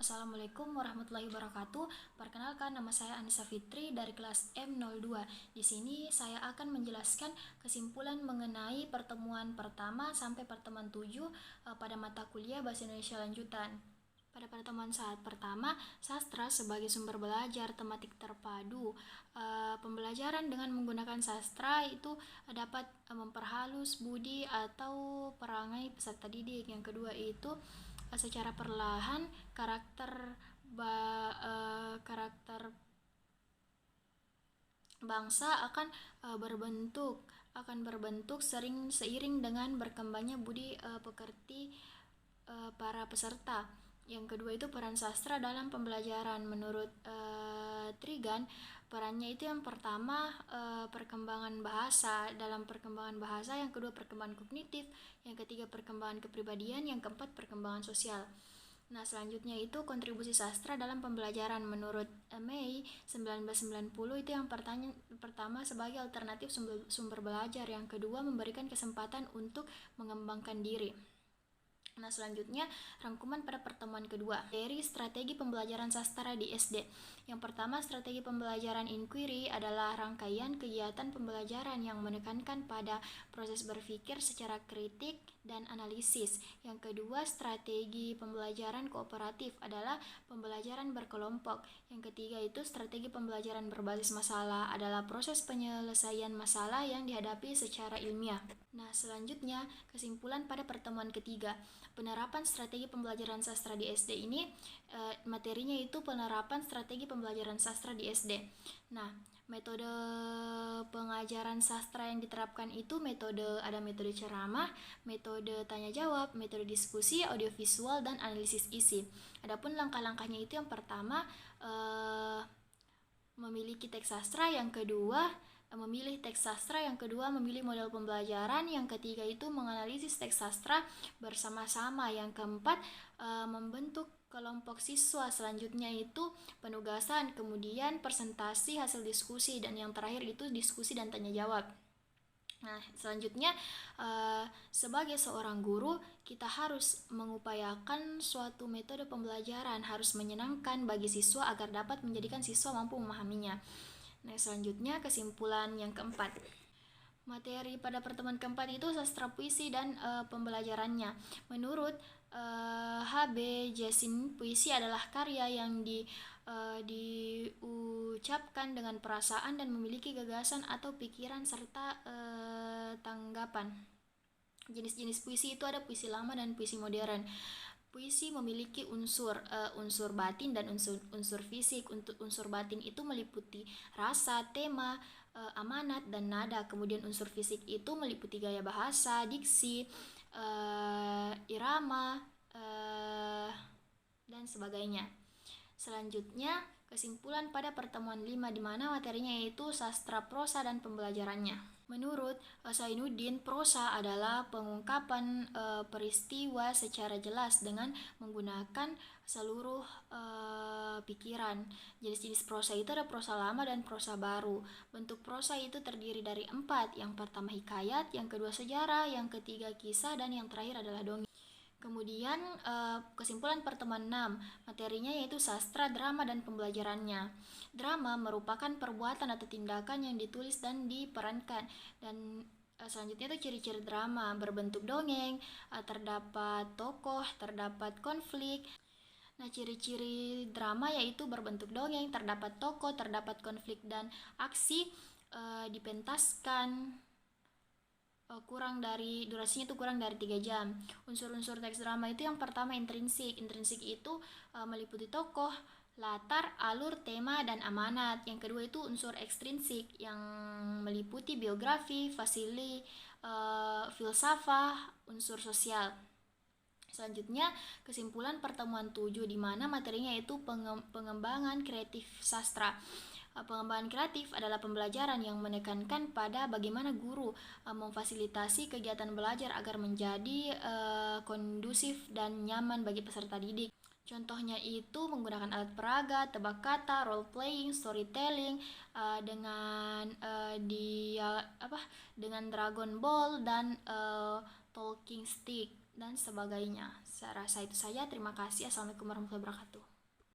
Assalamualaikum warahmatullahi wabarakatuh. Perkenalkan, nama saya Anissa Fitri dari kelas M02. Di sini saya akan menjelaskan kesimpulan mengenai pertemuan pertama sampai pertemuan 7 pada mata kuliah Bahasa Indonesia Lanjutan. Pada pertemuan saat pertama, sastra sebagai sumber belajar tematik terpadu. Pembelajaran dengan menggunakan sastra itu dapat memperhalus budi atau perangai peserta didik. Yang kedua itu secara perlahan karakter bangsa akan berbentuk seiring dengan berkembangnya budi pekerti para peserta. Yang kedua itu peran sastra dalam pembelajaran. Menurut Trigan, perannya itu yang pertama perkembangan bahasa, dalam perkembangan bahasa, yang kedua perkembangan kognitif, yang ketiga perkembangan kepribadian, yang keempat perkembangan sosial. Nah, selanjutnya itu kontribusi sastra dalam pembelajaran. Menurut Mei 1990 itu yang pertama sebagai alternatif sumber belajar, yang kedua memberikan kesempatan untuk mengembangkan diri. Nah, selanjutnya rangkuman pada pertemuan kedua dari strategi pembelajaran sastra di SD. Yang pertama, strategi pembelajaran inquiry adalah rangkaian kegiatan pembelajaran yang menekankan pada proses berpikir secara kritik dan analisis. Yang kedua, strategi pembelajaran kooperatif adalah pembelajaran berkelompok. Yang ketiga itu strategi pembelajaran berbasis masalah adalah proses penyelesaian masalah yang dihadapi secara ilmiah. Nah, selanjutnya kesimpulan pada pertemuan ketiga. Penerapan strategi pembelajaran sastra di SD ini materinya itu penerapan strategi pembelajaran sastra di SD. Nah, metode pengajaran sastra yang diterapkan itu ada metode ceramah, metode tanya jawab, metode diskusi, audiovisual, dan analisis isi. Adapun langkah-langkahnya itu yang pertama memiliki teks sastra, yang kedua memilih teks sastra, yang kedua memilih model pembelajaran, yang ketiga itu menganalisis teks sastra bersama-sama, yang keempat membentuk kelompok siswa, selanjutnya itu penugasan, kemudian presentasi hasil diskusi, dan yang terakhir itu diskusi dan tanya jawab. Nah, selanjutnya sebagai seorang guru kita harus mengupayakan suatu metode pembelajaran harus menyenangkan bagi siswa agar dapat menjadikan siswa mampu memahaminya. Nah, selanjutnya kesimpulan yang keempat. Materi pada pertemuan keempat itu sastra puisi dan pembelajarannya. Menurut H.B. Jasin, puisi adalah karya yang diucapkan dengan perasaan dan memiliki gagasan atau pikiran serta tanggapan. Jenis-jenis puisi itu ada puisi lama dan puisi modern. Puisi memiliki unsur batin dan unsur fisik. Untuk unsur batin itu meliputi rasa, tema, amanat, dan nada. Kemudian unsur fisik itu meliputi gaya bahasa, diksi, irama, dan sebagainya. Selanjutnya kesimpulan pada pertemuan 5, di mana materinya yaitu sastra prosa dan pembelajarannya. Menurut Zainuddin, prosa adalah pengungkapan peristiwa secara jelas dengan menggunakan seluruh pikiran. Jenis-jenis prosa itu ada prosa lama dan prosa baru. Bentuk prosa itu terdiri dari 4. Yang pertama hikayat, yang kedua sejarah, yang ketiga kisah, dan yang terakhir adalah dongeng. Kemudian kesimpulan pertemuan 6, materinya yaitu sastra, drama, dan pembelajarannya. Drama merupakan perbuatan atau tindakan yang ditulis dan diperankan. Dan selanjutnya itu ciri-ciri drama, berbentuk dongeng, terdapat tokoh, terdapat konflik. Nah, ciri-ciri drama yaitu berbentuk dongeng, terdapat tokoh, terdapat konflik, dan aksi dipentaskan. Durasinya itu kurang dari 3 jam. Unsur-unsur teks drama itu yang pertama intrinsik. Intrinsik itu meliputi tokoh, latar, alur, tema, dan amanat. Yang kedua itu unsur ekstrinsik yang meliputi biografi, filsafah, unsur sosial. Selanjutnya kesimpulan pertemuan 7, di mana materinya itu pengembangan kreatif sastra. Pengembangan kreatif adalah pembelajaran yang menekankan pada bagaimana guru memfasilitasi kegiatan belajar agar menjadi kondusif dan nyaman bagi peserta didik. Contohnya itu menggunakan alat peraga, tebak kata, role playing, storytelling, dengan Dragon Ball dan talking stick. dan sebagainya. Saya rasa itu saja. Terima kasih. Assalamualaikum warahmatullahi wabarakatuh.